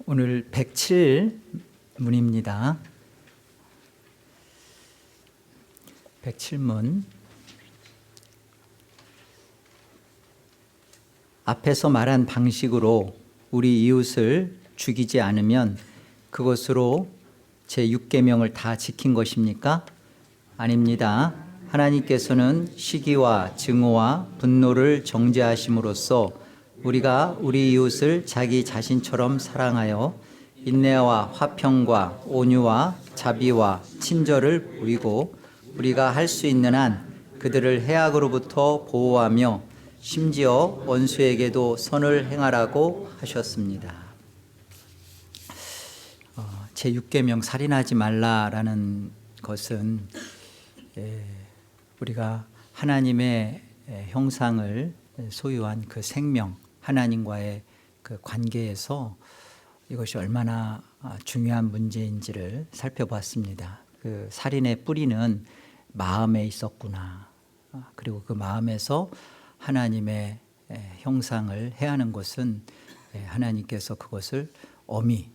오늘 107문입니다. 107문. 앞에서 말한 방식으로 우리 이웃을 죽이지 않으면 그것으로 제6계명을 다 지킨 것입니까? 아닙니다. 하나님께서는 시기와 증오와 분노를 정죄하심으로써 우리가 우리 이웃을 자기 자신처럼 사랑하여 인내와 화평과 온유와 자비와 친절을 보이고 우리가 할 수 있는 한 그들을 해악으로부터 보호하며 심지어 원수에게도 선을 행하라고 하셨습니다. 제6계명 살인하지 말라라는 것은 우리가 하나님의 형상을 소유한 그 생명, 하나님과의 그 관계에서 이것이 얼마나 중요한 문제인지를 살펴봤습니다. 그 살인의 뿌리는 마음에 있었구나. 그리고 그 마음에서 하나님의 형상을 해하는 것은 하나님께서 그것을 엄히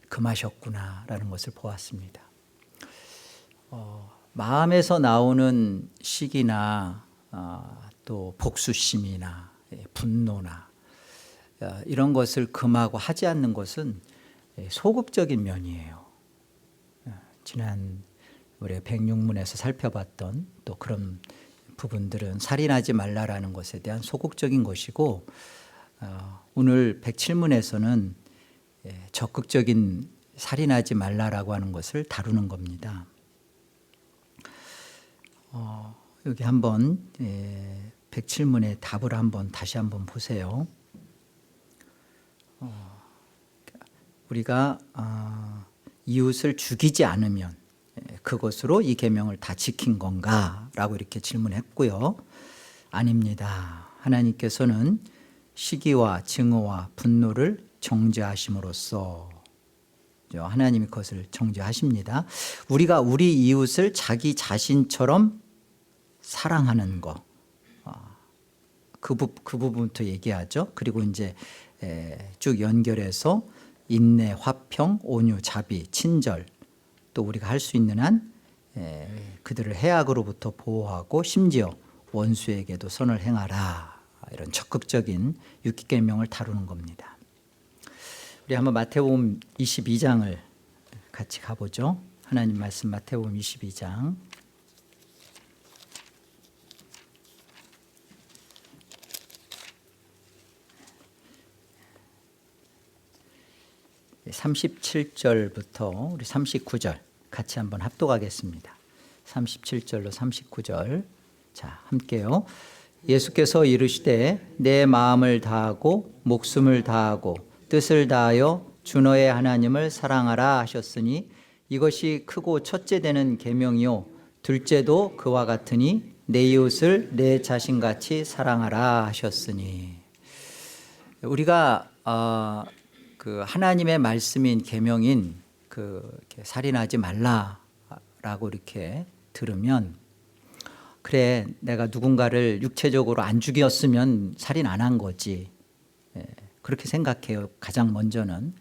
금하셨구나라는 것을 보았습니다. 마음에서 나오는 시기나 또 복수심이나 분노나 이런 것을 금하고 하지 않는 것은 소극적인 면이에요. 지난 우리 106문에서 살펴봤던 또 그런 부분들은 살인하지 말라라는 것에 대한 소극적인 것이고, 오늘 107문에서는 적극적인 살인하지 말라라고 하는 것을 다루는 겁니다. 여기 한번 107문의 답을 다시 한번 보세요. 우리가 이웃을 죽이지 않으면 그것으로 이 계명을 다 지킨 건가? 라고 이렇게 질문했고요. 아닙니다. 하나님께서는 시기와 증오와 분노를 정죄하심으로써 하나님이 그것을 정죄하십니다. 우리가 우리 이웃을 자기 자신처럼 사랑하는 거, 그 부분부터 얘기하죠. 그리고 이제 쭉 연결해서 인내, 화평, 온유, 자비, 친절, 또 우리가 할 수 있는 한 그들을 해악으로부터 보호하고 심지어 원수에게도 선을 행하라, 이런 적극적인 6계명을 다루는 겁니다. 우리 한번 마태복음 22장을 같이 가보죠. 하나님 말씀 마태복음 22장 37절부터 우리 39절 같이 한번 합독하겠습니다. 37절로 39절. 자, 함께요. 예수께서 이르시되 내 마음을 다하고 목숨을 다하고 뜻을 다하여 주 너의 하나님을 사랑하라 하셨으니 이것이 크고 첫째 되는 계명이요 둘째도 그와 같으니 내 이웃을 내 자신같이 사랑하라 하셨으니, 우리가 그 하나님의 말씀인 계명인 이렇게 살인하지 말라라고 이렇게 들으면, 그래 내가 누군가를 육체적으로 안 죽였으면 살인 안 한 거지, 그렇게 생각해요. 가장 먼저는.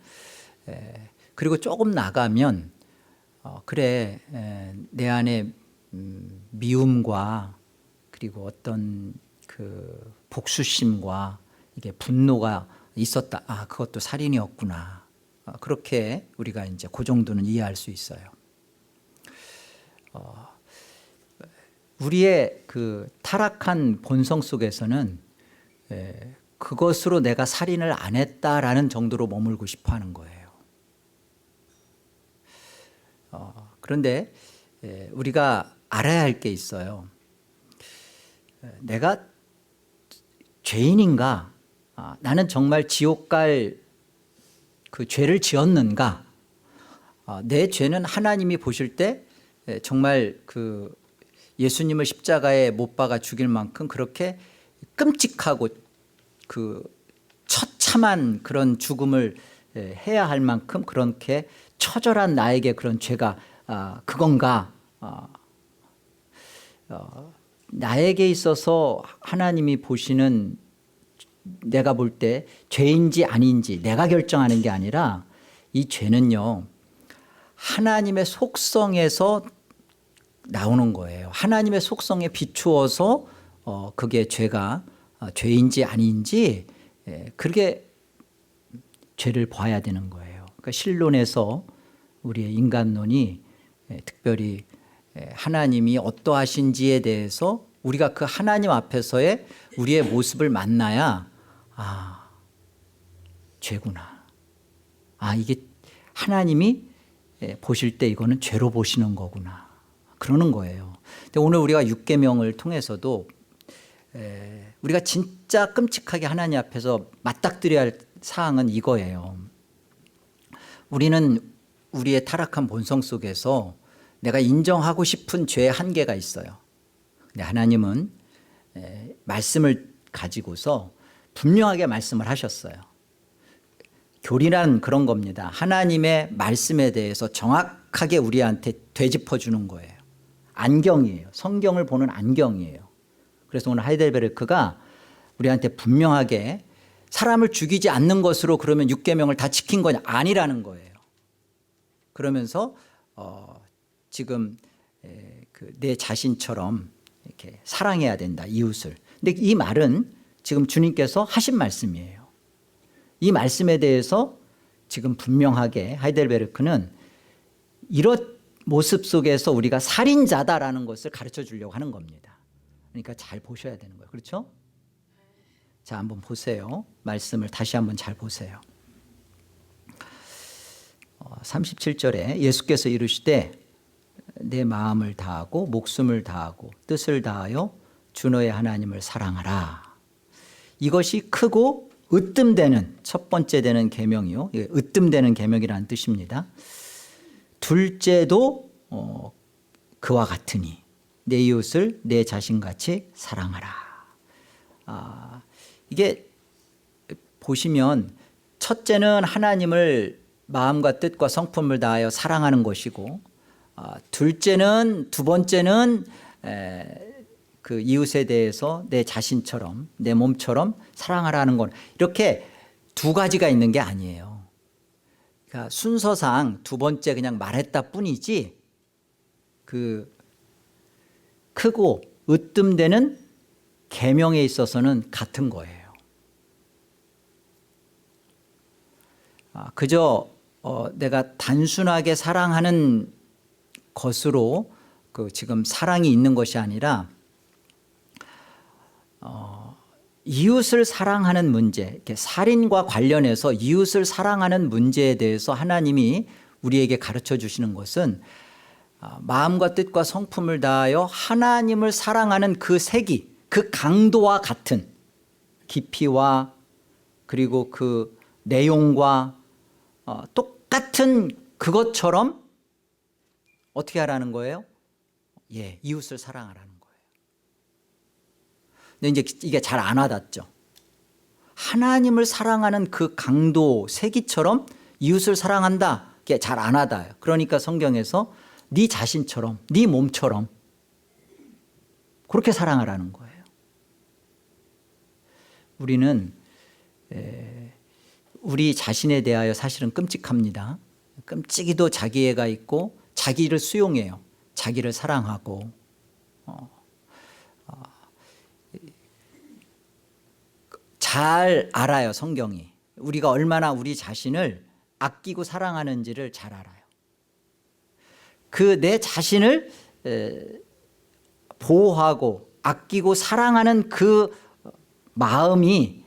그리고 조금 나가면 그래 내 안에 미움과 그리고 어떤 그 복수심과 이게 분노가 있었다. 그것도 살인이었구나. 그렇게 우리가 이제 그 정도는 이해할 수 있어요. 우리의 그 타락한 본성 속에서는 그것으로 내가 살인을 안 했다라는 정도로 머물고 싶어 하는 거예요. 그런데 우리가 알아야 할 게 있어요. 내가 죄인인가? 나는 정말 지옥 갈 그 죄를 지었는가? 내 죄는 하나님이 보실 때 정말 그 예수님을 십자가에 못 박아 죽일 만큼 그렇게 끔찍하고 그 처참한 그런 죽음을 해야 할 만큼 그렇게 처절한 나에게 그런 죄가 그건가? 나에게 있어서 하나님이 보시는 내가 볼 때 죄인지 아닌지 내가 결정하는 게 아니라 이 죄는요 하나님의 속성에서 나오는 거예요. 하나님의 속성에 비추어서 그게 죄가 죄인지 아닌지 그렇게 죄를 봐야 되는 거예요. 그러니까 신론에서 우리의 인간론이 특별히 하나님이 어떠하신지에 대해서 우리가 그 하나님 앞에서의 우리의 모습을 만나야 죄구나. 이게 하나님이 보실 때 이거는 죄로 보시는 거구나. 그러는 거예요. 근데 오늘 우리가 육계명을 통해서도 우리가 진짜 끔찍하게 하나님 앞에서 맞닥뜨려야 할 사항은 이거예요. 우리는 우리의 타락한 본성 속에서 내가 인정하고 싶은 죄의 한계가 있어요. 근데 하나님은 말씀을 가지고서 분명하게 말씀을 하셨어요. 교리란 그런 겁니다. 하나님의 말씀에 대해서 정확하게 우리한테 되짚어 주는 거예요. 안경이에요. 성경을 보는 안경이에요. 그래서 오늘 하이델베르크가 우리한테 분명하게 사람을 죽이지 않는 것으로 그러면 육계명을 다 지킨 거냐? 아니라는 거예요. 그러면서 지금 내 자신처럼 이렇게 사랑해야 된다, 이웃을. 근데 이 말은 지금 주님께서 하신 말씀이에요. 이 말씀에 대해서 지금 분명하게 하이델베르크는 이런 모습 속에서 우리가 살인자다라는 것을 가르쳐 주려고 하는 겁니다. 그러니까 잘 보셔야 되는 거예요. 그렇죠? 자, 한번 보세요. 말씀을 다시 한번 잘 보세요. 37절에 예수께서 이르시되 내 마음을 다하고 목숨을 다하고 뜻을 다하여 주 너의 하나님을 사랑하라. 이것이 크고 으뜸되는 첫 번째 되는 계명이요. 으뜸되는 계명이라는 뜻입니다. 둘째도 그와 같으니 내 이웃을 내 자신같이 사랑하라. 이게 보시면 첫째는 하나님을 마음과 뜻과 성품을 다하여 사랑하는 것이고 둘째는 두 번째는 그 이웃에 대해서 내 자신처럼 내 몸처럼 사랑하라는 건 이렇게 두 가지가 있는 게 아니에요. 그러니까 순서상 두 번째 그냥 말했다 뿐이지 그 크고 으뜸되는 계명에 있어서는 같은 거예요. 그저 내가 단순하게 사랑하는 것으로 그 지금 사랑이 있는 것이 아니라 이웃을 사랑하는 문제, 이렇게 살인과 관련해서 이웃을 사랑하는 문제에 대해서 하나님이 우리에게 가르쳐 주시는 것은 마음과 뜻과 성품을 다하여 하나님을 사랑하는 그 색이, 그 강도와 같은 깊이와 그리고 그 내용과 똑같은 그것처럼 어떻게 하라는 거예요? 이웃을 사랑하라는 거예요. 근데 이제 이게 잘 안 와닿죠. 하나님을 사랑하는 그 강도, 세기처럼 이웃을 사랑한다. 이게 잘 안 와닿아요. 그러니까 성경에서 네 자신처럼, 네 몸처럼 그렇게 사랑하라는 거예요. 우리는 우리 자신에 대하여 사실은 끔찍합니다. 끔찍이도 자기애가 있고 자기를 수용해요. 자기를 사랑하고 잘 알아요. 성경이 우리가 얼마나 우리 자신을 아끼고 사랑하는지를 잘 알아요. 그 내 자신을 보호하고 아끼고 사랑하는 그 마음이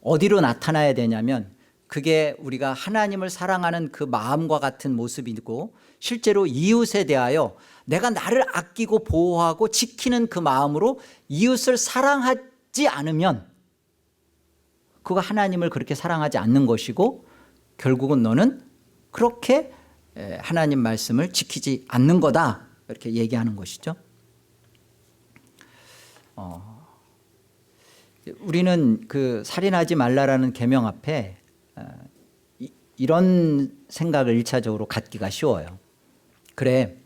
어디로 나타나야 되냐면 그게 우리가 하나님을 사랑하는 그 마음과 같은 모습이고 실제로 이웃에 대하여 내가 나를 아끼고 보호하고 지키는 그 마음으로 이웃을 사랑하지 않으면 그거 하나님을 그렇게 사랑하지 않는 것이고 결국은 너는 그렇게 하나님 말씀을 지키지 않는 거다 이렇게 얘기하는 것이죠. 우리는 그 살인하지 말라라는 계명 앞에 이런 생각을 1차적으로 갖기가 쉬워요. 그래,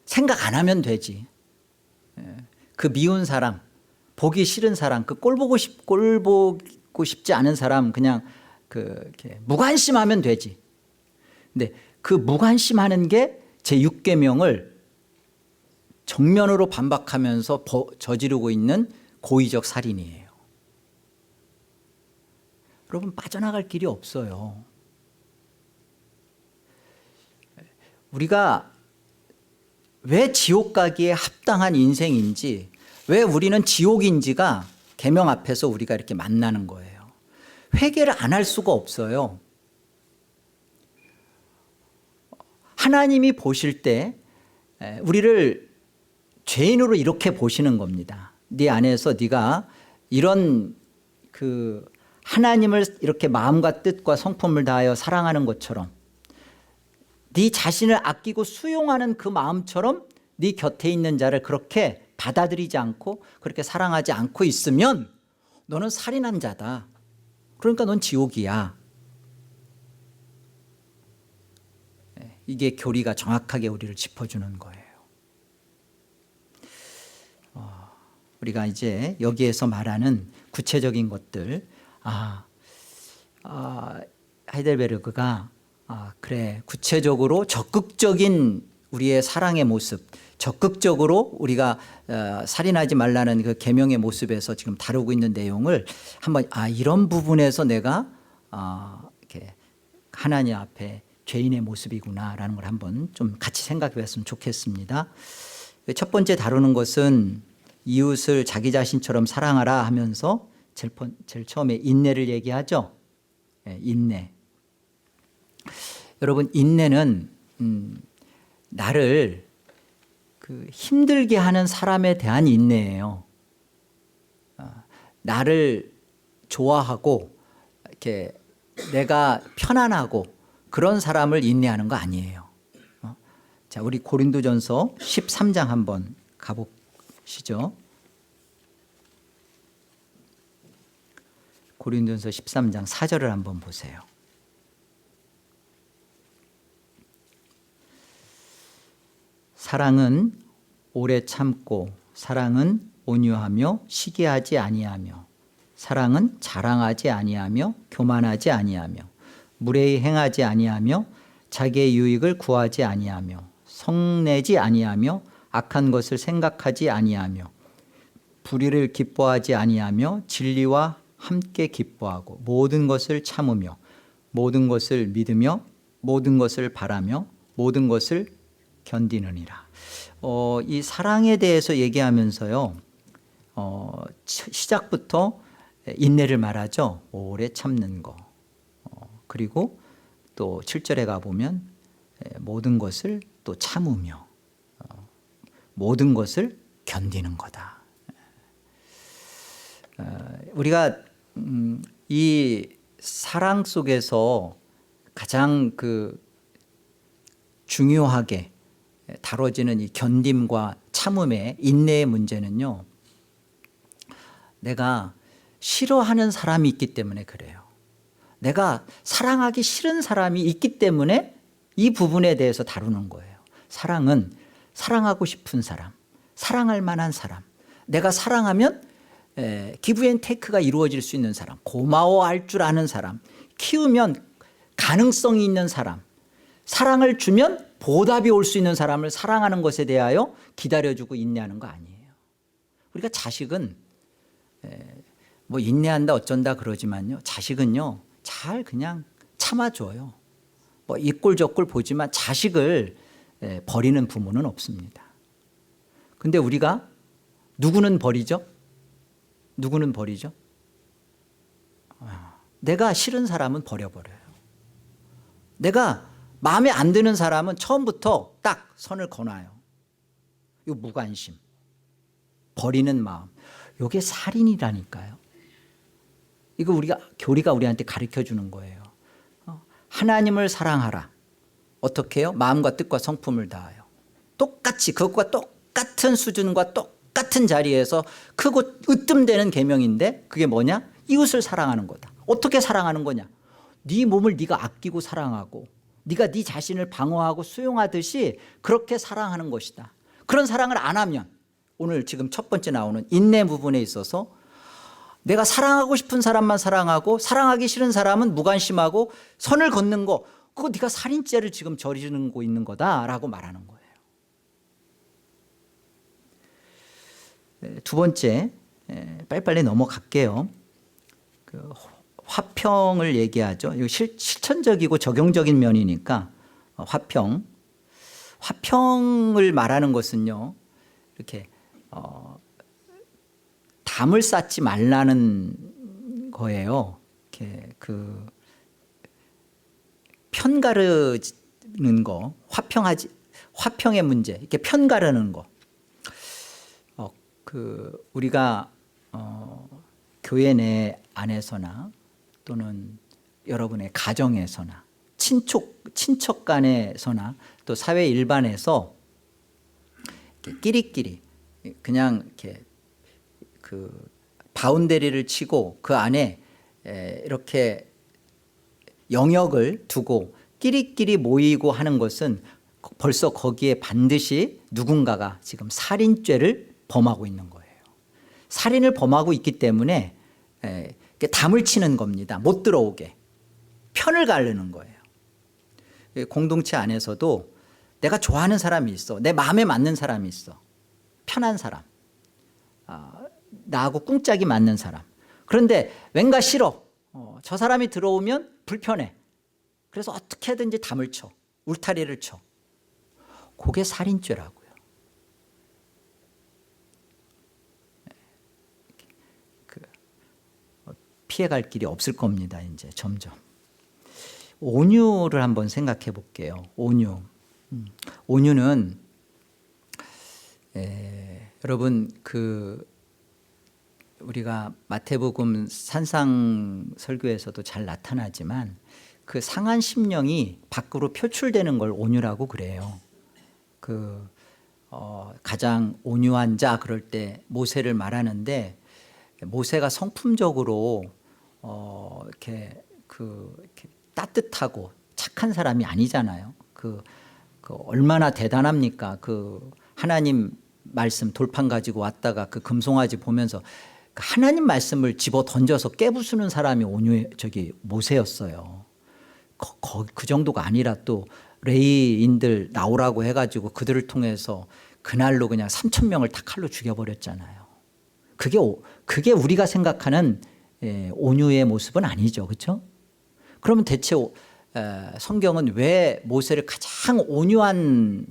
생각 안 하면 되지. 그 미운 사람 보기 싫은 사람, 그 꼴 보고 싶지 않은 사람 그냥 이렇게 무관심하면 되지. 근데 그 무관심하는 게 제6계명을 정면으로 반박하면서 저지르고 있는 고의적 살인이에요. 여러분, 빠져나갈 길이 없어요. 우리가 왜 지옥 가기에 합당한 인생인지, 왜 우리는 지옥인지가 계명 앞에서 우리가 이렇게 만나는 거예요. 회개를 안 할 수가 없어요. 하나님이 보실 때 우리를 죄인으로 이렇게 보시는 겁니다. 네 안에서 네가 이런 하나님을 이렇게 마음과 뜻과 성품을 다하여 사랑하는 것처럼, 네 자신을 아끼고 수용하는 그 마음처럼 네 곁에 있는 자를 그렇게 받아들이지 않고 그렇게 사랑하지 않고 있으면 너는 살인한 자다. 그러니까 넌 지옥이야. 이게 교리가 정확하게 우리를 짚어주는 거예요. 우리가 이제 여기에서 말하는 구체적인 것들, 하이델베르그가 그래, 구체적으로 적극적인 우리의 사랑의 모습, 적극적으로 우리가 살인하지 말라는 그 계명의 모습에서 지금 다루고 있는 내용을 한번 이런 부분에서 내가 이렇게 하나님 앞에 죄인의 모습이구나라는 걸 한번 좀 같이 생각해 봤으면 좋겠습니다. 첫 번째 다루는 것은 이웃을 자기 자신처럼 사랑하라 하면서 제일 처음에 인내를 얘기하죠. 인내. 여러분, 인내는 나를 힘들게 하는 사람에 대한 인내예요. 나를 좋아하고 이렇게 내가 편안하고 그런 사람을 인내하는 거 아니에요. 자, 우리 고린도전서 13장 한번 가보시죠. 고린도전서 13장 4절을 한번 보세요. 사랑은 오래 참고, 사랑은 온유하며 시기하지 아니하며, 사랑은 자랑하지 아니하며 교만하지 아니하며, 무례히 행하지 아니하며, 자기의 유익을 구하지 아니하며, 성내지 아니하며, 악한 것을 생각하지 아니하며, 불의를 기뻐하지 아니하며, 진리와 함께 기뻐하고, 모든 것을 참으며, 모든 것을 믿으며, 모든 것을 바라며, 모든 것을 견디느니라. 이 사랑에 대해서 얘기하면서요, 시작부터 인내를 말하죠. 오래 참는 거. 그리고 또 7절에 가보면 모든 것을 또 참으며 모든 것을 견디는 거다. 우리가 이 사랑 속에서 가장 중요하게 다뤄지는 이 견딤과 참음의 인내의 문제는요, 내가 싫어하는 사람이 있기 때문에 그래요. 내가 사랑하기 싫은 사람이 있기 때문에 이 부분에 대해서 다루는 거예요. 사랑은 사랑하고 싶은 사람, 사랑할 만한 사람, 내가 사랑하면 기브 앤 테이크가 이루어질 수 있는 사람, 고마워할 줄 아는 사람, 키우면 가능성이 있는 사람, 사랑을 주면 보답이 올 수 있는 사람을 사랑하는 것에 대하여 기다려주고 인내하는 거 아니에요. 우리가 자식은 뭐 인내한다 어쩐다 그러지만요, 자식은요 잘 그냥 참아줘요. 뭐 이 꼴 저 꼴 보지만 자식을 버리는 부모는 없습니다. 근데 우리가 누구는 버리죠? 누구는 버리죠? 내가 싫은 사람은 버려버려요. 내가 마음에 안 드는 사람은 처음부터 딱 선을 그어놔요. 이거 무관심, 버리는 마음, 이게 살인이라니까요. 이거 교리가 우리한테 가르쳐주는 거예요. 하나님을 사랑하라. 어떻게 해요? 마음과 뜻과 성품을 다하여. 똑같이 그것과 똑같은 수준과 똑같은 자리에서 크고 으뜸되는 계명인데 그게 뭐냐? 이웃을 사랑하는 거다. 어떻게 사랑하는 거냐? 네 몸을 네가 아끼고 사랑하고 네가 네 자신을 방어하고 수용하듯이 그렇게 사랑하는 것이다. 그런 사랑을 안 하면, 오늘 지금 첫 번째 나오는 인내 부분에 있어서 내가 사랑하고 싶은 사람만 사랑하고 사랑하기 싫은 사람은 무관심하고 선을 걷는 거, 그거 네가 살인죄를 지금 저지르고 있는 거다라고 말하는 거예요. 두 번째, 빨리빨리 넘어갈게요. 그 화평을 얘기하죠. 이거 실천적이고 적용적인 면이니까 화평을 말하는 것은요, 이렇게 담을 쌓지 말라는 거예요. 이렇게 그 편가르는 거, 화평의 문제, 이렇게 편가르는 거. 그 우리가 교회 내 안에서나 또는 여러분의 가정에서나 친척 간에서나 또 사회 일반에서 끼리끼리 그냥 이렇게 그 바운더리를 치고 그 안에 이렇게 영역을 두고 끼리끼리 모이고 하는 것은 벌써 거기에 반드시 누군가가 지금 살인죄를 범하고 있는 거예요. 살인을 범하고 있기 때문에 담을 치는 겁니다. 못 들어오게. 편을 가르는 거예요. 공동체 안에서도 내가 좋아하는 사람이 있어. 내 마음에 맞는 사람이 있어. 편한 사람. 나하고 꿍짝이 맞는 사람. 그런데 왠가 싫어. 저 사람이 들어오면 불편해. 그래서 어떻게든지 담을 쳐. 울타리를 쳐. 그게 살인죄라고요. 피해갈 길이 없을 겁니다. 이제 점점. 온유를 한번 생각해 볼게요. 온유는 여러분 그 우리가 마태복음 산상 설교에서도 잘 나타나지만 그 상한 심령이 밖으로 표출되는 걸 온유라고 그래요. 그 가장 온유한 자 그럴 때 모세를 말하는데 모세가 성품적으로 이렇게 따뜻하고 착한 사람이 아니잖아요. 그 얼마나 대단합니까? 그 하나님 말씀 돌판 가지고 왔다가 그 금송아지 보면서 하나님 말씀을 집어 던져서 깨부수는 사람이 모세였어요. 그 정도가 아니라 또 레위인들 나오라고 해가지고 그들을 통해서 그날로 그냥 3,000명을 다 칼로 죽여버렸잖아요. 그게 우리가 생각하는 온유의 모습은 아니죠. 그렇죠? 그러면 대체 성경은 왜 모세를 가장 온유한,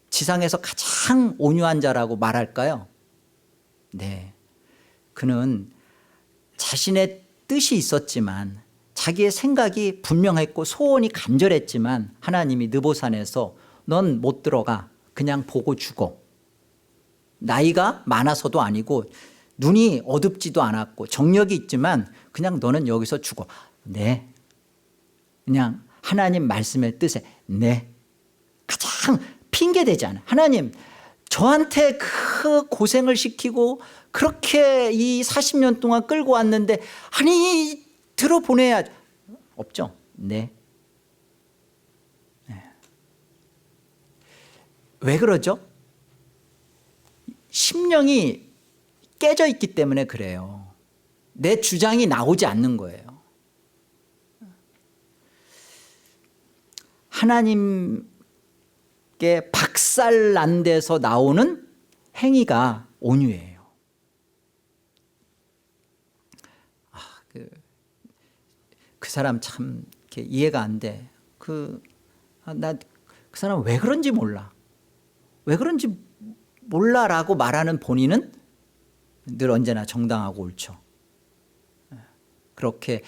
지상에서 가장 온유한 자라고 말할까요? 네, 그는 자신의 뜻이 있었지만 자기의 생각이 분명했고 소원이 간절했지만 하나님이 느보산에서 넌 못 들어가, 그냥 보고 죽어. 나이가 많아서도 아니고 눈이 어둡지도 않았고 정력이 있지만 그냥 너는 여기서 죽어. 네, 그냥 하나님 말씀의 뜻에 네. 가장 핑계대지 않아. 하나님 저한테 그 고생을 시키고 그렇게 이 40년 동안 끌고 왔는데 아니 들어보내야 없죠. 네. 왜 그러죠? 심령이 깨져 있기 때문에 그래요. 내 주장이 나오지 않는 거예요. 하나님께 박살난 데서 나오는 행위가 온유예요. 그 사람 참 이렇게 이해가 안 돼. 그 사람 왜 그런지 몰라. 왜 그런지 몰라라고 말하는 본인은 늘 언제나 정당하고 옳죠. 그렇게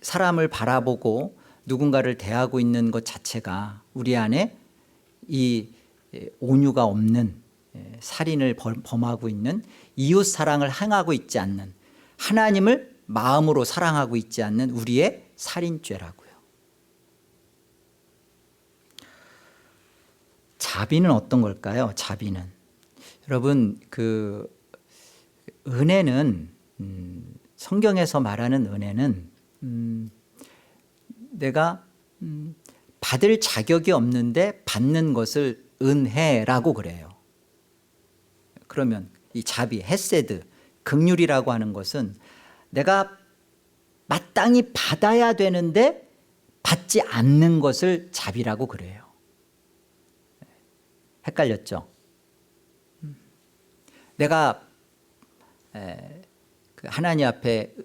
사람을 바라보고 누군가를 대하고 있는 것 자체가 우리 안에 이 온유가 없는, 살인을 범하고 있는, 이웃 사랑을 행하고 있지 않는, 하나님을 마음으로 사랑하고 있지 않는 우리의 살인죄라고요. 자비는 어떤 걸까요? 자비는 여러분 그 은혜는 성경에서 말하는 은혜는 내가 받을 자격이 없는데 받는 것을 은혜라고 그래요. 그러면 이 자비, 헤세드, 긍휼이라고 하는 것은 내가 마땅히 받아야 되는데 받지 않는 것을 자비라고 그래요. 헷갈렸죠? 내가 하나님 앞에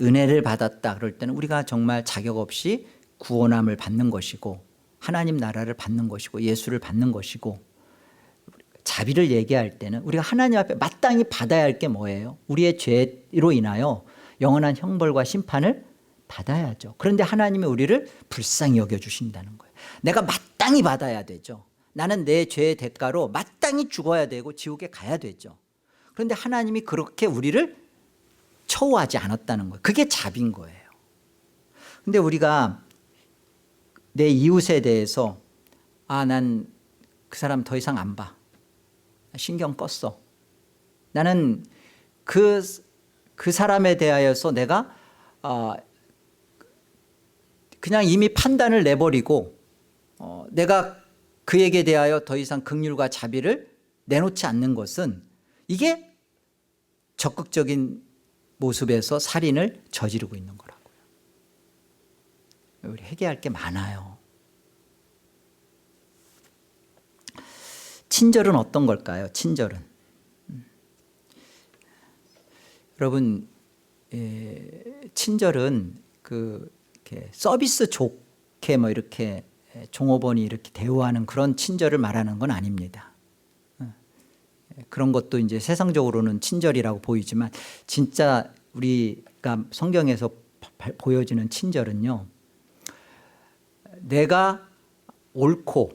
은혜를 받았다 그럴 때는 우리가 정말 자격 없이 구원함을 받는 것이고 하나님 나라를 받는 것이고 예수를 받는 것이고, 자비를 얘기할 때는 우리가 하나님 앞에 마땅히 받아야 할 게 뭐예요? 우리의 죄로 인하여 영원한 형벌과 심판을 받아야죠. 그런데 하나님이 우리를 불쌍히 여겨주신다는 거예요. 내가 마땅히 받아야 되죠. 나는 내 죄의 대가로 마땅히 죽어야 되고 지옥에 가야 되죠. 그런데 하나님이 그렇게 우리를 처우하지 않았다는 거예요. 그게 자비인 거예요. 그런데 우리가 내 이웃에 대해서 난 그 사람 더 이상 안 봐, 신경 껐어, 나는 그 사람에 대하여서 내가 그냥 이미 판단을 내버리고 내가 그에게 대하여 더 이상 긍휼과 자비를 내놓지 않는 것은, 이게 적극적인 모습에서 살인을 저지르고 있는 거라고요. 우리 회개할 게 많아요. 친절은 어떤 걸까요? 친절은 여러분, 친절은 이렇게 서비스 좋게 뭐 이렇게 종업원이 이렇게 대우하는 그런 친절을 말하는 건 아닙니다. 그런 것도 이제 세상적으로는 친절이라고 보이지만 진짜 우리가 성경에서 보여지는 친절은요, 내가 옳고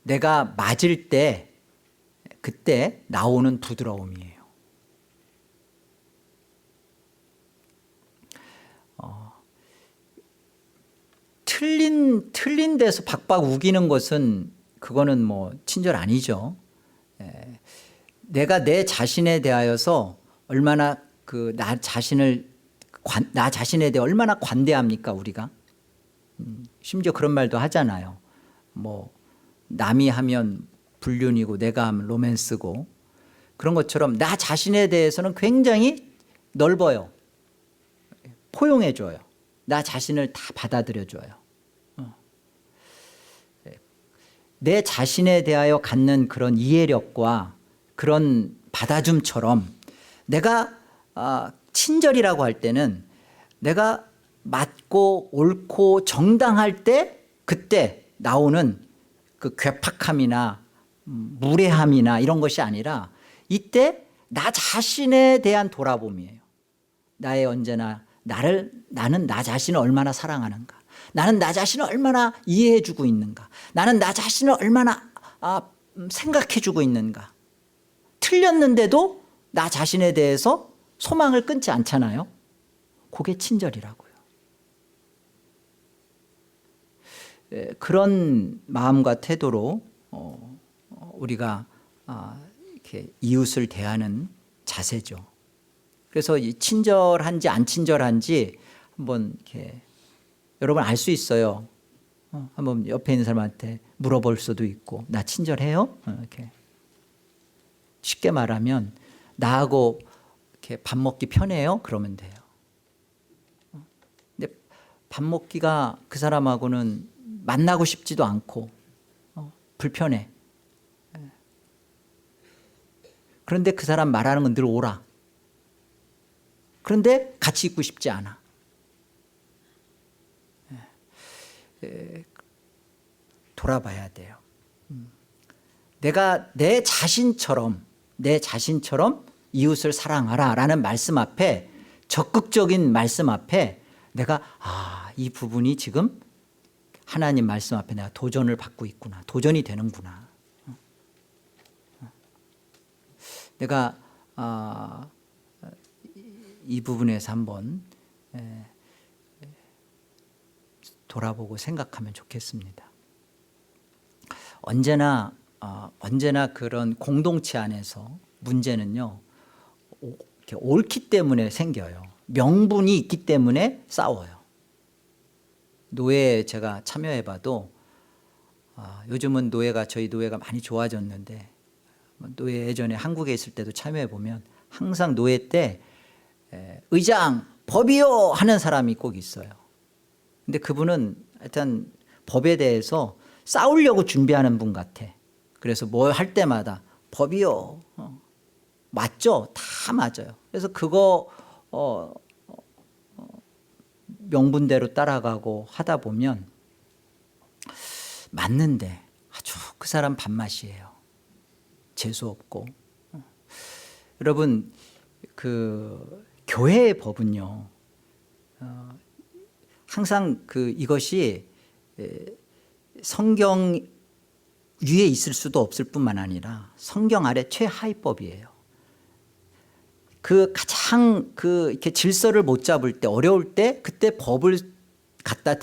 내가 맞을 때 그때 나오는 부드러움이에요. 틀린 데서 박박 우기는 것은 그거는 뭐 친절 아니죠. 내가 내 자신에 대하여서 얼마나 나 자신에 대해 얼마나 관대합니까 우리가? 심지어 그런 말도 하잖아요. 뭐 남이 하면 불륜이고 내가 하면 로맨스고, 그런 것처럼 나 자신에 대해서는 굉장히 넓어요. 포용해줘요. 나 자신을 다 받아들여줘요. 내 자신에 대하여 갖는 그런 이해력과 그런 받아줌처럼 내가 친절이라고 할 때는 내가 맞고 옳고 정당할 때 그때 나오는 그 괴팍함이나 무례함이나 이런 것이 아니라 이때 나 자신에 대한 돌아봄이에요. 나의 언제나 나는 나 자신을 얼마나 사랑하는가, 나는 나 자신을 얼마나 이해해 주고 있는가, 나는 나 자신을 얼마나 생각해 주고 있는가. 틀렸는데도 나 자신에 대해서 소망을 끊지 않잖아요. 그게 친절이라고요. 그런 마음과 태도로 우리가 이렇게 이웃을 대하는 자세죠. 그래서 이 친절한지 안 친절한지 한번 이렇게 여러분 알 수 있어요. 한번 옆에 있는 사람한테 물어볼 수도 있고, 나 친절해요? 이렇게 쉽게 말하면 나하고 이렇게 밥 먹기 편해요? 그러면 돼요. 근데 밥 먹기가 그 사람하고는 만나고 싶지도 않고 불편해. 그런데 그 사람 말하는 건 늘 오라. 그런데 같이 있고 싶지 않아. 돌아봐야 돼요. 내가 내 자신처럼 이웃을 사랑하라 라는 말씀 앞에, 적극적인 말씀 앞에 내가 이 부분이 지금 하나님 말씀 앞에 내가 도전을 받고 있구나, 도전이 되는구나. 내가 이 부분에서 한번 돌아보고 생각하면 좋겠습니다. 언제나 그런 공동체 안에서 문제는요, 이렇게 옳기 때문에 생겨요. 명분이 있기 때문에 싸워요. 노예에 제가 참여해봐도 요즘은 저희 노예가 많이 좋아졌는데 노예 예전에 한국에 있을 때도 참여해 보면 항상 노예 때 의장 법이요 하는 사람이 꼭 있어요. 근데 그분은 하여튼 법에 대해서 싸우려고 준비하는 분 같아. 그래서 뭘 할 때마다 법이요. 맞죠? 다 맞아요. 그래서 그거 명분대로 따라가고 하다 보면 맞는데 아주 그 사람 밥맛이에요. 재수 없고. 여러분 그 교회의 법은요. 항상 이것이 성경 위에 있을 수도 없을 뿐만 아니라 성경 아래 최하위법이에요. 가장 이렇게 질서를 못 잡을 때 어려울 때 그때 법을 갖다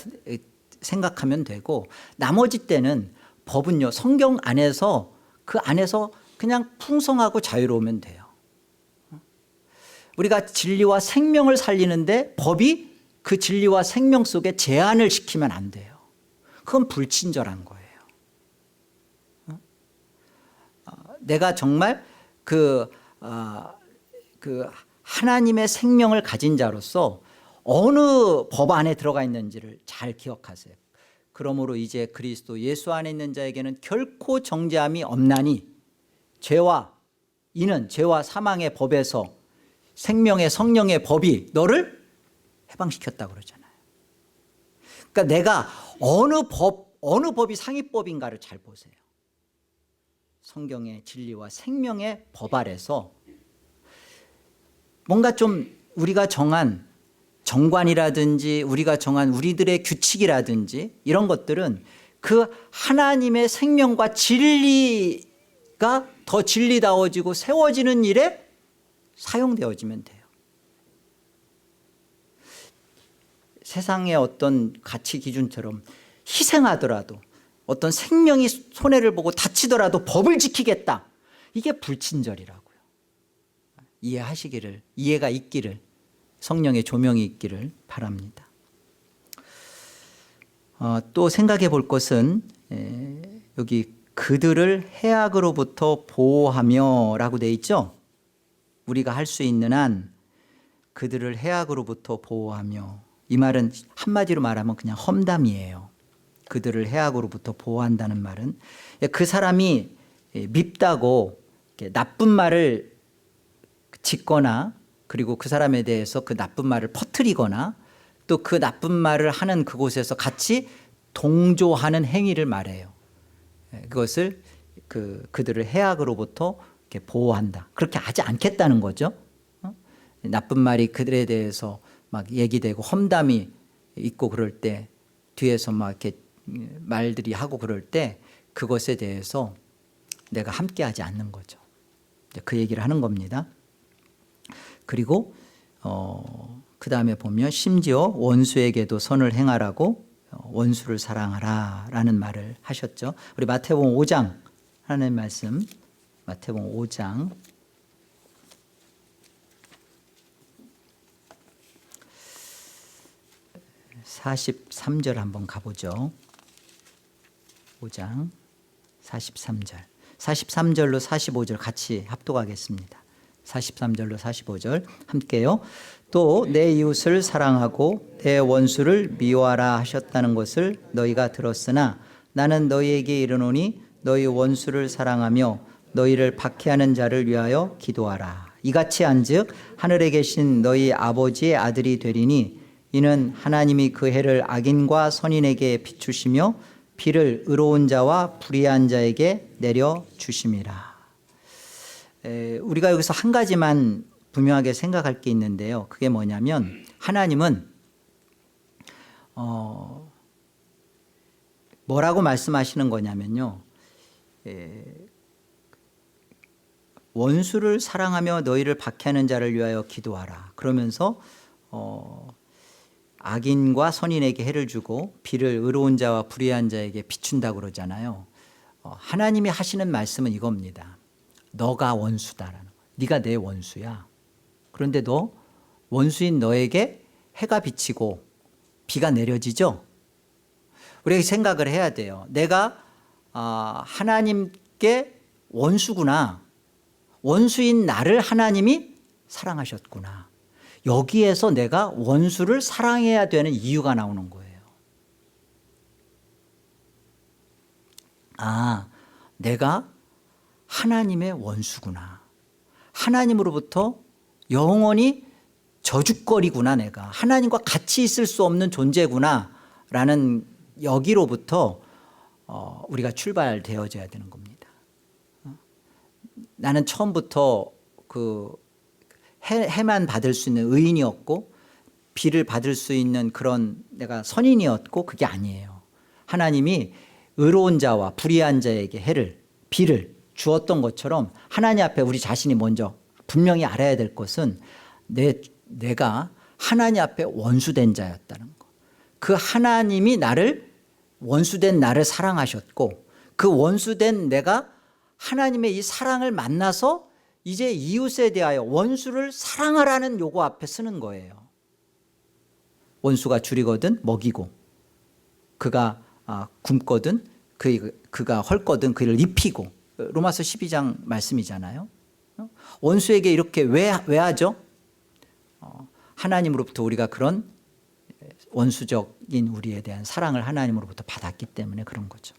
생각하면 되고 나머지 때는 법은요 성경 안에서 그 안에서 그냥 풍성하고 자유로우면 돼요. 우리가 진리와 생명을 살리는데 법이 그 진리와 생명 속에 제한을 시키면 안 돼요. 그건 불친절한 거예요. 내가 정말 하나님의 생명을 가진 자로서 어느 법 안에 들어가 있는지를 잘 기억하세요. 그러므로 이제 그리스도 예수 안에 있는 자에게는 결코 정죄함이 없나니 이는 죄와 사망의 법에서 생명의 성령의 법이 너를 해방시켰다고 그러잖아요. 그러니까 내가 어느 법이 상위법인가를 잘 보세요. 성경의 진리와 생명의 법 아래서 뭔가 좀 우리가 정한 정관이라든지 우리가 정한 우리들의 규칙이라든지 이런 것들은 그 하나님의 생명과 진리가 더 진리다워지고 세워지는 일에 사용되어지면 돼요. 세상의 어떤 가치 기준처럼 희생하더라도 어떤 생명이 손해를 보고 다치더라도 법을 지키겠다. 이게 불친절이라고요. 이해가 있기를 성령의 조명이 있기를 바랍니다. 또 생각해 볼 것은 여기 그들을 해악으로부터 보호하며 라고 되어 있죠. 우리가 할 수 있는 한 그들을 해악으로부터 보호하며, 이 말은 한마디로 말하면 그냥 험담이에요. 그들을 해악으로부터 보호한다는 말은 그 사람이 밉다고 나쁜 말을 짓거나 그리고 그 사람에 대해서 그 나쁜 말을 퍼뜨리거나 또 그 나쁜 말을 하는 그곳에서 같이 동조하는 행위를 말해요. 그것을 그들을 해악으로부터 이렇게 보호한다. 그렇게 하지 않겠다는 거죠. 나쁜 말이 그들에 대해서 막 얘기되고 험담이 있고 그럴 때 뒤에서 막 이렇게 말들이 하고 그럴 때 그것에 대해서 내가 함께하지 않는 거죠. 그 얘기를 하는 겁니다. 그리고 그 다음에 보면 심지어 원수에게도 선을 행하라고 원수를 사랑하라 라는 말을 하셨죠. 우리 마태복음 5장 하나님의 말씀, 마태복음 5장 43절 한번 가보죠. 5장 43절 43절로 45절 같이 합독하겠습니다. 43절로 45절 함께요. 또 내 이웃을 사랑하고 내 원수를 미워하라 하셨다는 것을 너희가 들었으나 나는 너희에게 이르노니 너희 원수를 사랑하며 너희를 박해하는 자를 위하여 기도하라. 이같이 한즉 하늘에 계신 너희 아버지의 아들이 되리니 이는 하나님이 그 해를 악인과 선인에게 비추시며 비를 의로운 자와 불의한 자에게 내려주심이라. 우리가 여기서 한 가지만 분명하게 생각할 게 있는데요. 그게 뭐냐면 하나님은 뭐라고 말씀하시는 거냐면요. 원수를 사랑하며 너희를 박해하는 자를 위하여 기도하라. 그러면서 악인과 선인에게 해를 주고 비를 의로운 자와 불의한 자에게 비춘다고 그러잖아요. 하나님이 하시는 말씀은 이겁니다. 너가 원수다라는 거야. 네가 내 원수야. 그런데 원수인 너에게 해가 비치고 비가 내려지죠. 우리가 생각을 해야 돼요. 내가 하나님께 원수구나. 원수인 나를 하나님이 사랑하셨구나. 여기에서 내가 원수를 사랑해야 되는 이유가 나오는 거예요. 아, 내가 하나님의 원수구나. 하나님으로부터 영원히 저주거리구나. 내가 하나님과 같이 있을 수 없는 존재구나 라는 여기로부터 우리가 출발되어져야 되는 겁니다. 나는 처음부터 그 해만 받을 수 있는 의인이었고 비를 받을 수 있는 그런 내가 선인이었고 그게 아니에요. 하나님이 의로운 자와 불의한 자에게 비를 주었던 것처럼 하나님 앞에 우리 자신이 먼저 분명히 알아야 될 것은 내가 하나님 앞에 원수된 자였다는 거. 그 하나님이 원수된 나를 사랑하셨고 그 원수된 내가 하나님의 이 사랑을 만나서 이제 이웃에 대하여 원수를 사랑하라는 요구 앞에 쓰는 거예요. 원수가 줄이거든 먹이고 그가 굶거든 그가 헐거든 그를 입히고 로마서 12장 말씀이잖아요. 원수에게 이렇게 왜 하죠? 하나님으로부터 우리가 그런 원수적인 우리에 대한 사랑을 하나님으로부터 받았기 때문에 그런 거죠.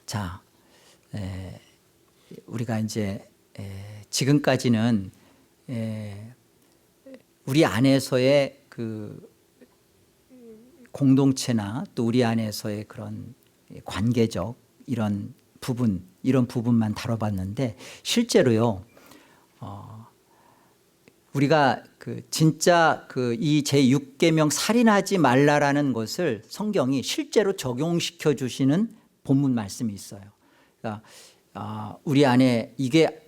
자, 우리가 이제 지금까지는 우리 안에서의 그 공동체나 또 우리 안에서의 그런 관계적 이런 부분만 다뤄봤는데 실제로요. 우리가 진짜 이 제6계명 살인하지 말라라는 것을 성경이 실제로 적용시켜 주시는 본문 말씀이 있어요. 그러니까 우리 안에 이게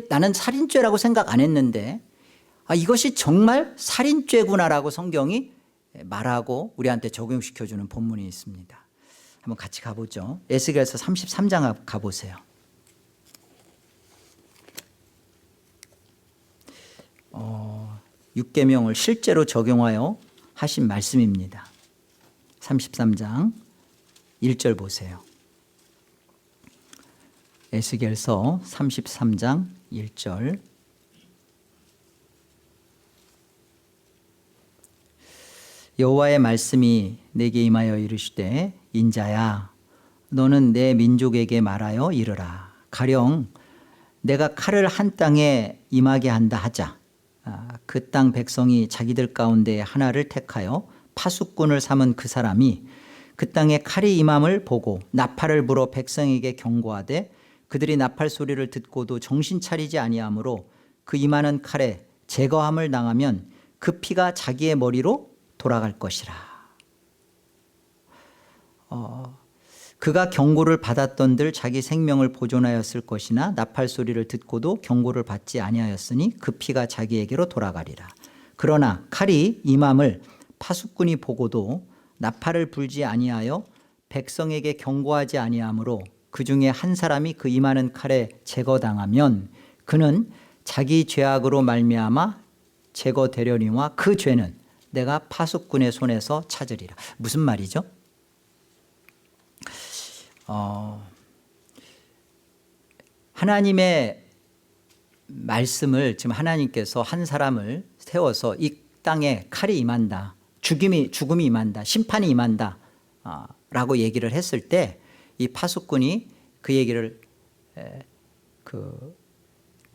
나는 살인죄라고 생각 안 했는데 이것이 정말 살인죄구나라고 성경이 말하고 우리한테 적용시켜 주는 본문이 있습니다. 한번 같이 가보죠. 에스겔서 33장 가보세요. 6계명을 실제로 적용하여 하신 말씀입니다. 33장 1절 보세요. 에스겔서 33장 1절 여호와의 말씀이 내게 임하여 이르시되 인자야 너는 내 민족에게 말하여 이르라. 가령 내가 칼을 한 땅에 임하게 한다 하자. 그 땅 백성이 자기들 가운데 하나를 택하여 파수꾼을 삼은 그 사람이 그 땅에 칼이 임함을 보고 나팔을 불어 백성에게 경고하되 그들이 나팔 소리를 듣고도 정신 차리지 아니하므로 그 임하는 칼에 제거함을 당하면 그 피가 자기의 머리로 돌아갈 것이라. 그가 경고를 받았던들 자기 생명을 보존하였을 것이나 나팔 소리를 듣고도 경고를 받지 아니하였으니 그 피가 자기에게로 돌아가리라. 그러나 칼이 임함을 파수꾼이 보고도 나팔을 불지 아니하여 백성에게 경고하지 아니하므로 그 중에 한 사람이 그 임하는 칼에 제거당하면 그는 자기 죄악으로 말미암아 제거되려니와 그 죄는 내가 파수꾼의 손에서 찾으리라. 무슨 말이죠? 하나님의 말씀을 지금 하나님께서 한 사람을 세워서 이 땅에 칼이 임한다, 죽음이 임한다, 심판이 임한다 라고 얘기를 했을 때 이 파수꾼이 그 얘기를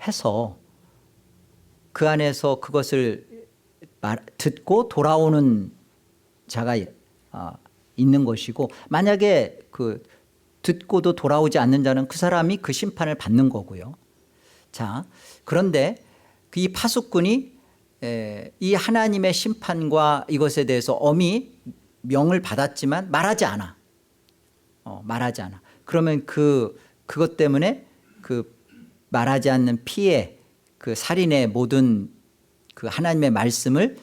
해서 그 안에서 그것을 듣고 돌아오는 자가 있는 것이고, 만약에 듣고도 돌아오지 않는 자는 그 사람이 그 심판을 받는 거고요. 자, 그런데 이 파수꾼이 이 하나님의 심판과 이것에 대해서 엄히 명을 받았지만 말하지 않아. 그러면 그것 때문에 말하지 않는 피해, 살인의 모든 하나님의 말씀을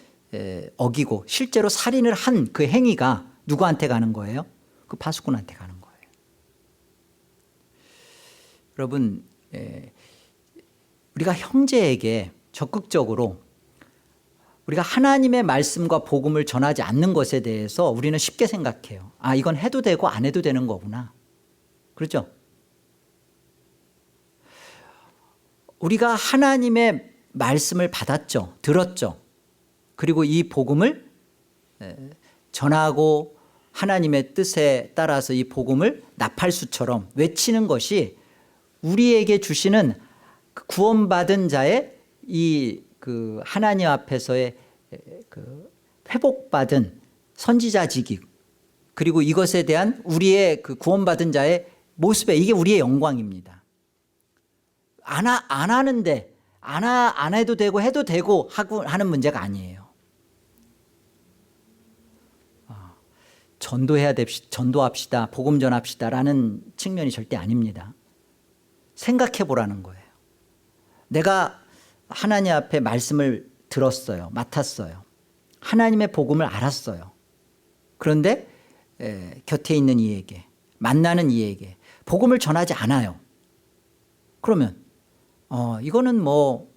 어기고 실제로 살인을 한 그 행위가 누구한테 가는 거예요? 그 파수꾼한테 가는 거예요. 여러분, 우리가 형제에게 적극적으로 우리가 하나님의 말씀과 복음을 전하지 않는 것에 대해서 우리는 쉽게 생각해요. 이건 해도 되고 안 해도 되는 거구나. 그렇죠? 우리가 하나님의 말씀을 받았죠. 들었죠. 그리고 이 복음을 전하고 하나님의 뜻에 따라서 이 복음을 나팔수처럼 외치는 것이 우리에게 주시는 구원받은 자의 이 그 하나님 앞에서의 그 회복받은 선지자직이, 그리고 이것에 대한 우리의 그 구원받은 자의 모습에, 이게 우리의 영광입니다. 안 하는데 안 해도 되고 해도 되고 하는 문제가 아니에요. 전도합시다, 복음 전합시다라는 측면이 절대 아닙니다. 생각해 보라는 거예요. 내가 하나님 앞에 말씀을 들었어요. 맡았어요. 하나님의 복음을 알았어요. 그런데 곁에 있는 이에게, 만나는 이에게 복음을 전하지 않아요. 그러면 이거는 뭐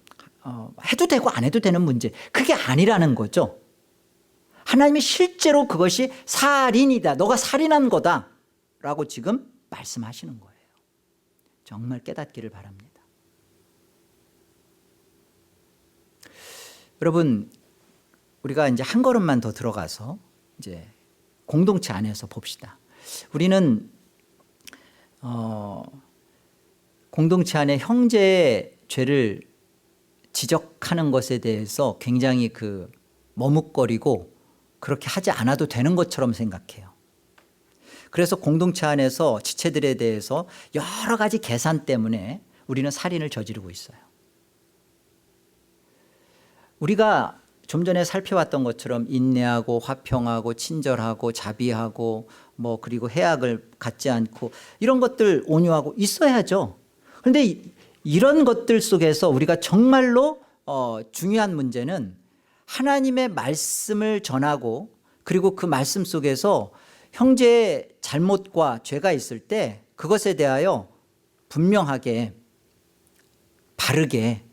해도 되고 안 해도 되는 문제, 그게 아니라는 거죠. 하나님이 실제로 그것이 살인이다, 너가 살인한 거다 라고 지금 말씀하시는 거예요. 정말 깨닫기를 바랍니다. 여러분, 우리가 이제 한 걸음만 더 들어가서 이제 공동체 안에서 봅시다. 우리는 공동체 안에 형제의 죄를 지적하는 것에 대해서 굉장히 머뭇거리고 그렇게 하지 않아도 되는 것처럼 생각해요. 그래서 공동체 안에서 지체들에 대해서 여러 가지 계산 때문에 우리는 살인을 저지르고 있어요. 우리가 좀 전에 살펴왔던 것처럼 인내하고 화평하고 친절하고 자비하고 그리고 해악을 갖지 않고 이런 것들 온유하고 있어야죠. 그런데 이런 것들 속에서 우리가 정말로 중요한 문제는 하나님의 말씀을 전하고, 그리고 그 말씀 속에서 형제의 잘못과 죄가 있을 때 그것에 대하여 분명하게 바르게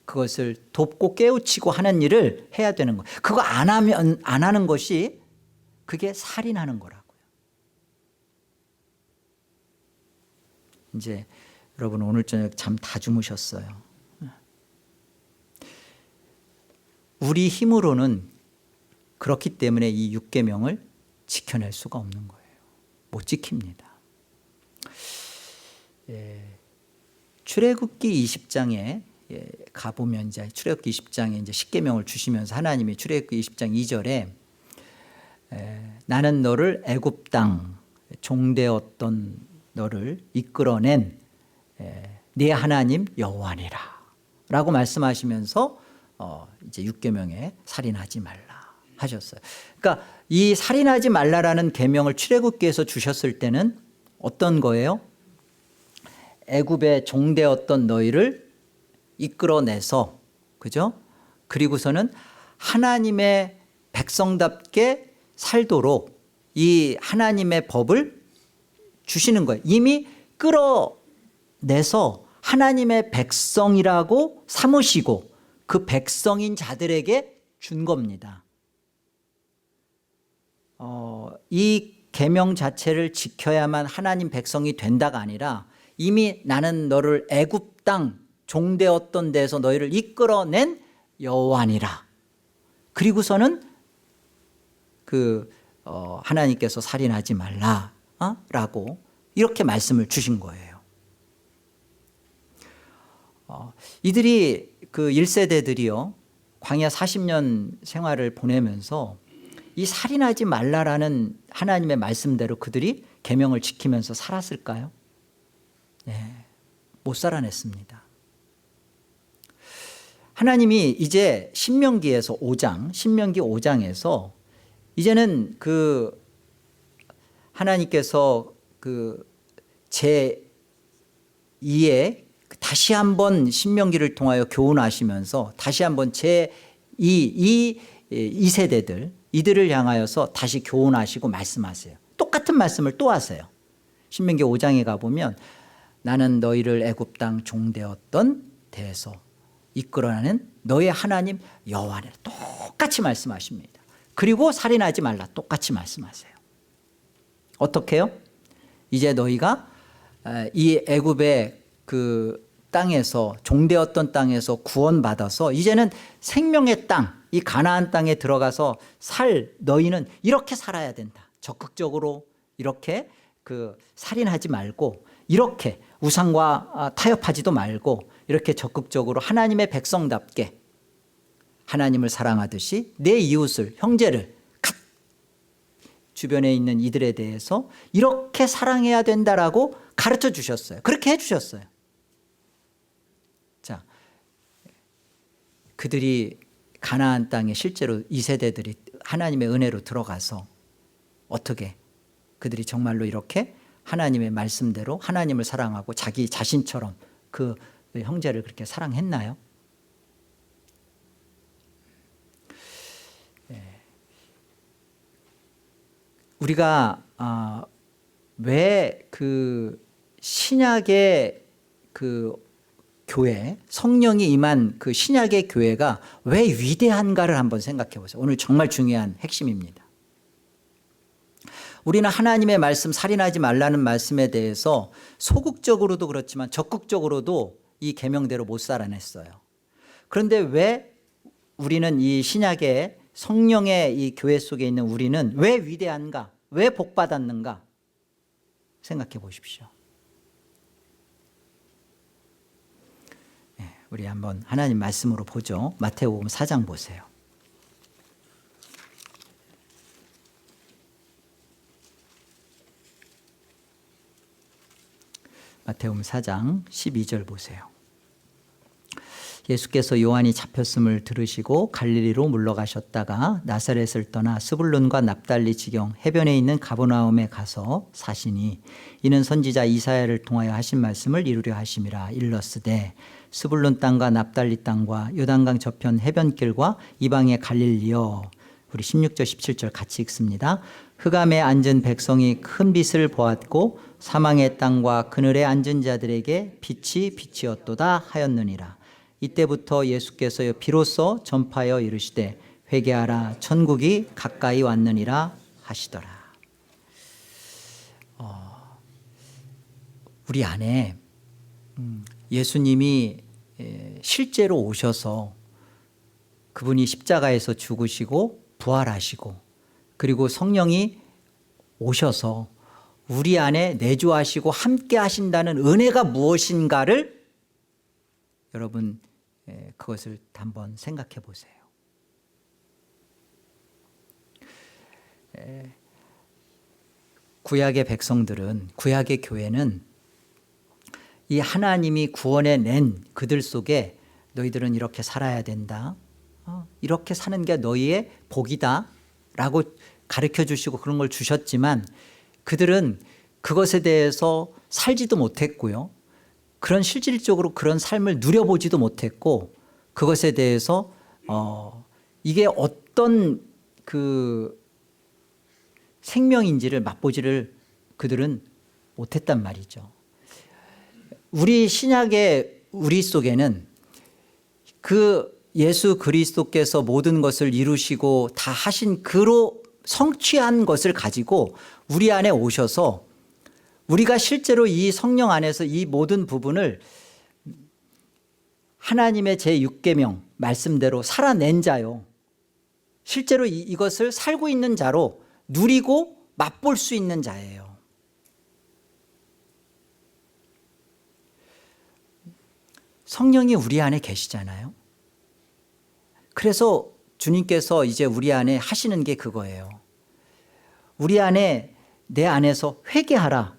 그것을 돕고 깨우치고 하는 일을 해야 되는 거예요. 그거 안 하는 것이 그게 살인하는 거라고요. 이제 여러분 오늘 저녁 잠 다 주무셨어요. 우리 힘으로는 그렇기 때문에 이 6계명을 지켜낼 수가 없는 거예요. 못 지킵니다. 출애굽기 20장에 가보면 이제 출애굽기 20장에 이제 10계명을 주시면서 하나님이 출애굽기 20장 2절에 나는 너를 애굽 땅 종되었던 너를 이끌어낸 네 하나님 여호와니라 라고 말씀하시면서 이제 6계명에 살인하지 말라 하셨어요. 그러니까 이 살인하지 말라라는 계명을 출애굽기에서 주셨을 때는 어떤 거예요? 애굽의 종되었던 너희를 이끌어내서, 그죠? 그리고서는 하나님의 백성답게 살도록 이 하나님의 법을 주시는 거예요. 이미 끌어내서 하나님의 백성이라고 삼으시고 그 백성인 자들에게 준 겁니다. 이 계명 자체를 지켜야만 하나님 백성이 된다가 아니라 이미 나는 너를 애굽 땅 종되었던 데서 너희를 이끌어낸 여호와니라. 그리고서는 하나님께서 살인하지 말라라고 이렇게 말씀을 주신 거예요. 이들이 1세대들이요 광야 40년 생활을 보내면서 이 살인하지 말라라는 하나님의 말씀대로 그들이 계명을 지키면서 살았을까요? 네, 못 살아냈습니다. 하나님이 이제 신명기 5장에서 이제는 하나님께서 제2의 다시 한번 신명기를 통하여 교훈하시면서 다시 한번 이 세대들 이들을 향하여서 다시 교훈하시고 말씀하세요. 똑같은 말씀을 또 하세요. 신명기 5장에 가보면 나는 너희를 애굽 땅 종되었던 데에서 이끌어내는 너의 하나님 여호와니라 똑같이 말씀하십니다. 그리고 살인하지 말라 똑같이 말씀하세요. 어떻게 해요? 이제 너희가 이 애굽의 땅에서, 종되었던 땅에서 구원받아서 이제는 생명의 땅, 이 가나안 땅에 들어가서 너희는 이렇게 살아야 된다. 적극적으로 이렇게 살인하지 말고, 이렇게 우상과 타협하지도 말고, 이렇게 적극적으로 하나님의 백성답게 하나님을 사랑하듯이 내 이웃을, 형제를, 주변에 있는 이들에 대해서 이렇게 사랑해야 된다라고 가르쳐 주셨어요. 그렇게 해 주셨어요. 자, 그들이 가나안 땅에 실제로 2세대들이 하나님의 은혜로 들어가서 어떻게 그들이 정말로 이렇게 하나님의 말씀대로 하나님을 사랑하고 자기 자신처럼 그 형제를 그렇게 사랑했나요? 우리가 왜 신약의 교회, 성령이 임한 신약의 교회가 왜 위대한가를 한번 생각해 보세요. 오늘 정말 중요한 핵심입니다. 우리는 하나님의 말씀, 살인하지 말라는 말씀에 대해서 소극적으로도 그렇지만 적극적으로도 이 계명대로 못 살아냈어요. 그런데 왜 우리는 이 신약의 성령의 이 교회 속에 있는 우리는 왜 위대한가? 왜 복받았는가? 생각해 보십시오. 우리 한번 하나님 말씀으로 보죠. 마태복음 4장 보세요. 마태복음 4장 12절 보세요. 예수께서 요한이 잡혔음을 들으시고 갈릴리로 물러가셨다가 나사렛을 떠나 스불론과 납달리 지경 해변에 있는 가버나움에 가서 사시니 이는 선지자 이사야를 통하여 하신 말씀을 이루려 하심이라. 일러스되 스불론 땅과 납달리 땅과 요단강 저편 해변길과 이방의 갈릴리여. 우리 16절 17절 같이 읽습니다. 흑암에 앉은 백성이 큰 빛을 보았고 사망의 땅과 그늘에 앉은 자들에게 빛이 빛이었도다 하였느니라. 이때부터 예수께서 비로소 전파하여 이르시되 회개하라 천국이 가까이 왔느니라 하시더라. 우리 안에 예수님이 실제로 오셔서 그분이 십자가에서 죽으시고 부활하시고 그리고 성령이 오셔서 우리 안에 내주하시고 함께 하신다는 은혜가 무엇인가를 여러분 그것을 한번 생각해 보세요. 구약의 백성들은, 구약의 교회는 이 하나님이 구원해 낸 그들 속에 너희들은 이렇게 살아야 된다, 이렇게 사는 게 너희의 복이다 라고 가르쳐 주시고 그런 걸 주셨지만 그들은 그것에 대해서 살지도 못했고요, 그런 실질적으로 그런 삶을 누려보지도 못했고 그것에 대해서 이게 어떤 생명인지를 맛보지를 그들은 못했단 말이죠. 우리 신약의 우리 속에는 예수 그리스도께서 모든 것을 이루시고 다 하신 그로 성취한 것을 가지고 우리 안에 오셔서 우리가 실제로 이 성령 안에서 이 모든 부분을 하나님의 제6계명 말씀대로 살아낸 자요, 실제로 이것을 살고 있는 자로 누리고 맛볼 수 있는 자예요. 성령이 우리 안에 계시잖아요. 그래서 주님께서 이제 우리 안에 하시는 게 그거예요. 우리 안에, 내 안에서 회개하라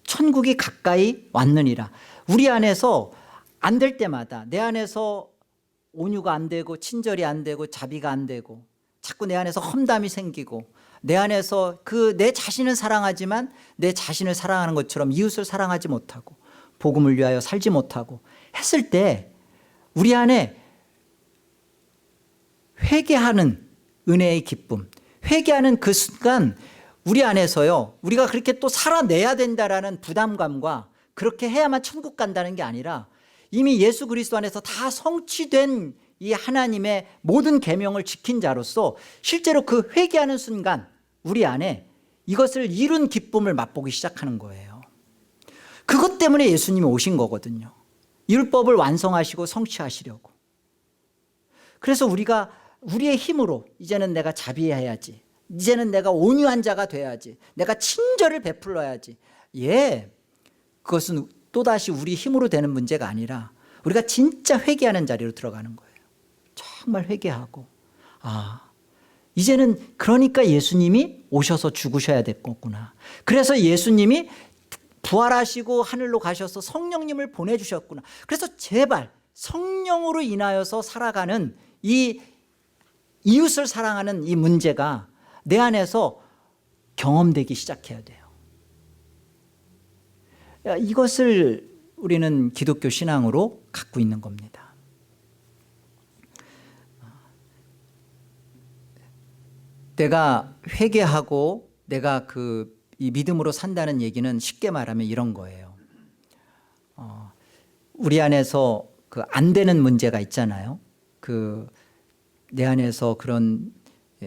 천국이 가까이 왔느니라. 우리 안에서 안 될 때마다 내 안에서 온유가 안 되고 친절이 안 되고 자비가 안 되고 자꾸 내 안에서 험담이 생기고 내 안에서 내 자신을 사랑하지만 내 자신을 사랑하는 것처럼 이웃을 사랑하지 못하고 복음을 위하여 살지 못하고 했을 때 우리 안에 회개하는 은혜의 기쁨, 회개하는 그 순간 우리 안에서요, 우리가 그렇게 또 살아내야 된다라는 부담감과 그렇게 해야만 천국 간다는 게 아니라 이미 예수 그리스도 안에서 다 성취된 이 하나님의 모든 계명을 지킨 자로서 실제로 그 회개하는 순간 우리 안에 이것을 이룬 기쁨을 맛보기 시작하는 거예요. 그것 때문에 예수님이 오신 거거든요. 율법을 완성하시고 성취하시려고. 그래서 우리가 우리의 힘으로 이제는 내가 자비해야지, 이제는 내가 온유한 자가 돼야지, 내가 친절을 베풀어야지. 그것은 또다시 우리 힘으로 되는 문제가 아니라 우리가 진짜 회개하는 자리로 들어가는 거예요. 정말 회개하고, 이제는 그러니까 예수님이 오셔서 죽으셔야 됐겠구나. 그래서 예수님이 부활하시고 하늘로 가셔서 성령님을 보내주셨구나. 그래서 제발 성령으로 인하여서 살아가는 이 이웃을 사랑하는 이 문제가 내 안에서 경험되기 시작해야 돼요. 이것을 우리는 기독교 신앙으로 갖고 있는 겁니다. 내가 회개하고 내가 이 믿음으로 산다는 얘기는 쉽게 말하면 이런 거예요. 우리 안에서 안 되는 문제가 있잖아요. 내 안에서 그런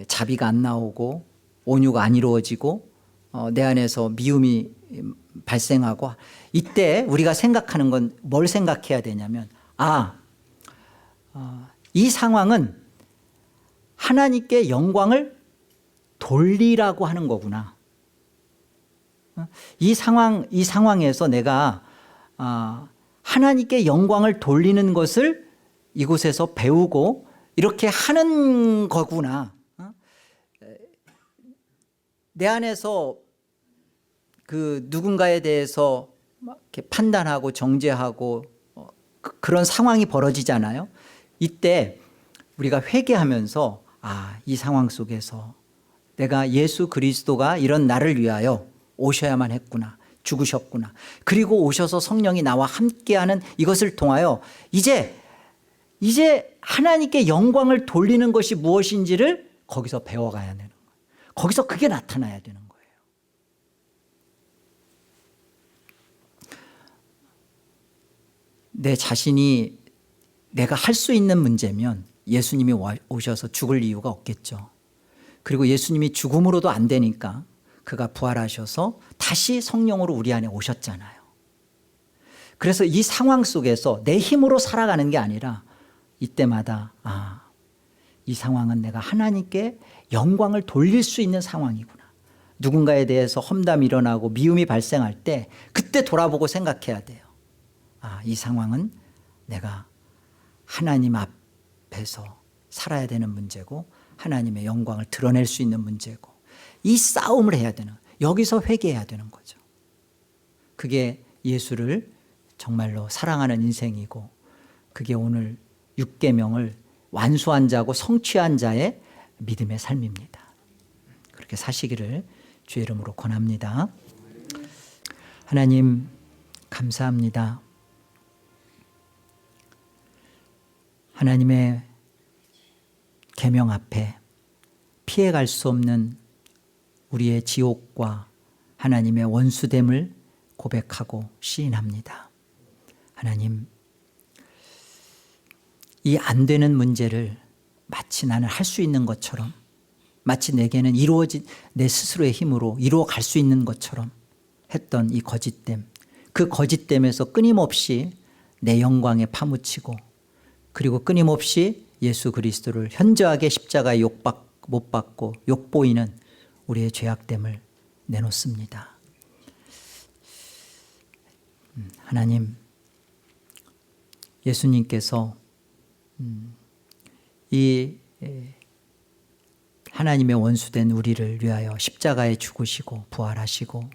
자비가 안 나오고 온유가 안 이루어지고 내 안에서 미움이 발생하고, 이때 우리가 생각하는 건 뭘 생각해야 되냐면, 이 상황은 하나님께 영광을 돌리라고 하는 거구나. 이 상황에서 내가 하나님께 영광을 돌리는 것을 이곳에서 배우고 이렇게 하는 거구나. 내 안에서 누군가에 대해서 막 이렇게 판단하고 정죄하고 그런 상황이 벌어지잖아요. 이때 우리가 회개하면서 이 상황 속에서 내가 예수 그리스도가 이런 나를 위하여 오셔야만 했구나, 죽으셨구나, 그리고 오셔서 성령이 나와 함께하는 이것을 통하여 이제 하나님께 영광을 돌리는 것이 무엇인지를 거기서 배워가야 되는 거예요. 거기서 그게 나타나야 되는 거예요. 내 자신이 내가 할 수 있는 문제면 예수님이 오셔서 죽을 이유가 없겠죠. 그리고 예수님이 죽음으로도 안 되니까 그가 부활하셔서 다시 성령으로 우리 안에 오셨잖아요. 그래서 이 상황 속에서 내 힘으로 살아가는 게 아니라 이때마다 이 상황은 내가 하나님께 영광을 돌릴 수 있는 상황이구나. 누군가에 대해서 험담이 일어나고 미움이 발생할 때 그때 돌아보고 생각해야 돼요. 이 상황은 내가 하나님 앞에서 살아야 되는 문제고 하나님의 영광을 드러낼 수 있는 문제고, 이 싸움을 해야 되는, 여기서 회개해야 되는 거죠. 그게 예수를 정말로 사랑하는 인생이고, 그게 오늘 6계명을 완수한 자고 성취한 자의 믿음의 삶입니다. 그렇게 사시기를 주의 이름으로 권합니다. 하나님 감사합니다. 하나님의 계명 앞에 피해갈 수 없는 우리의 지옥과 하나님의 원수됨을 고백하고 시인합니다. 하나님, 이 안 되는 문제를 마치 나는 할 수 있는 것처럼, 마치 내게는 이루어진 내 스스로의 힘으로 이루어 갈 수 있는 것처럼 했던 이 거짓됨, 그 거짓됨에서 끊임없이 내 영광에 파묻히고, 그리고 끊임없이 예수 그리스도를 현저하게 십자가에 못 박고 욕보이는 우리의 죄악됨을 내놓습니다. 하나님, 예수님께서 이 하나님의 원수된 우리를 위하여 십자가에 죽으시고 부활하시고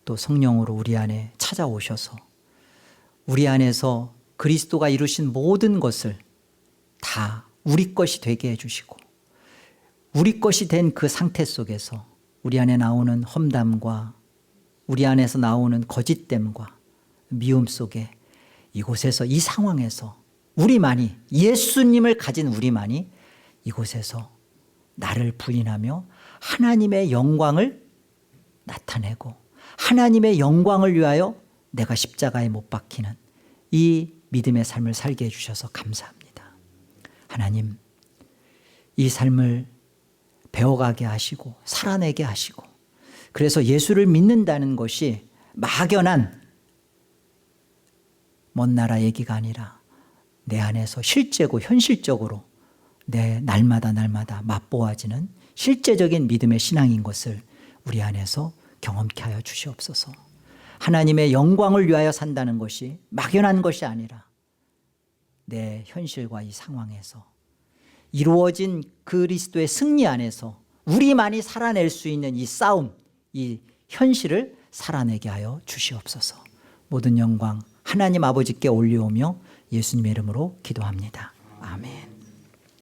또 성령으로 우리 안에 찾아오셔서 우리 안에서 그리스도가 이루신 모든 것을 다 우리 것이 되게 해주시고, 우리 것이 된 그 상태 속에서 우리 안에 나오는 험담과 우리 안에서 나오는 거짓됨과 미움 속에, 이곳에서, 이 상황에서 우리만이, 예수님을 가진 우리만이 이곳에서 나를 부인하며 하나님의 영광을 나타내고 하나님의 영광을 위하여 내가 십자가에 못 박히는 이 믿음의 삶을 살게 해주셔서 감사합니다. 하나님, 이 삶을 배워가게 하시고 살아내게 하시고, 그래서 예수를 믿는다는 것이 막연한 먼 나라 얘기가 아니라 내 안에서 실제고 현실적으로 내 날마다 맛보아지는 실제적인 믿음의 신앙인 것을 우리 안에서 경험케 하여 주시옵소서. 하나님의 영광을 위하여 산다는 것이 막연한 것이 아니라 내 현실과 이 상황에서 이루어진 그리스도의 승리 안에서 우리만이 살아낼 수 있는 이 싸움, 이 현실을 살아내게 하여 주시옵소서. 모든 영광 하나님 아버지께 올려오며 예수님의 이름으로 기도합니다. 아멘.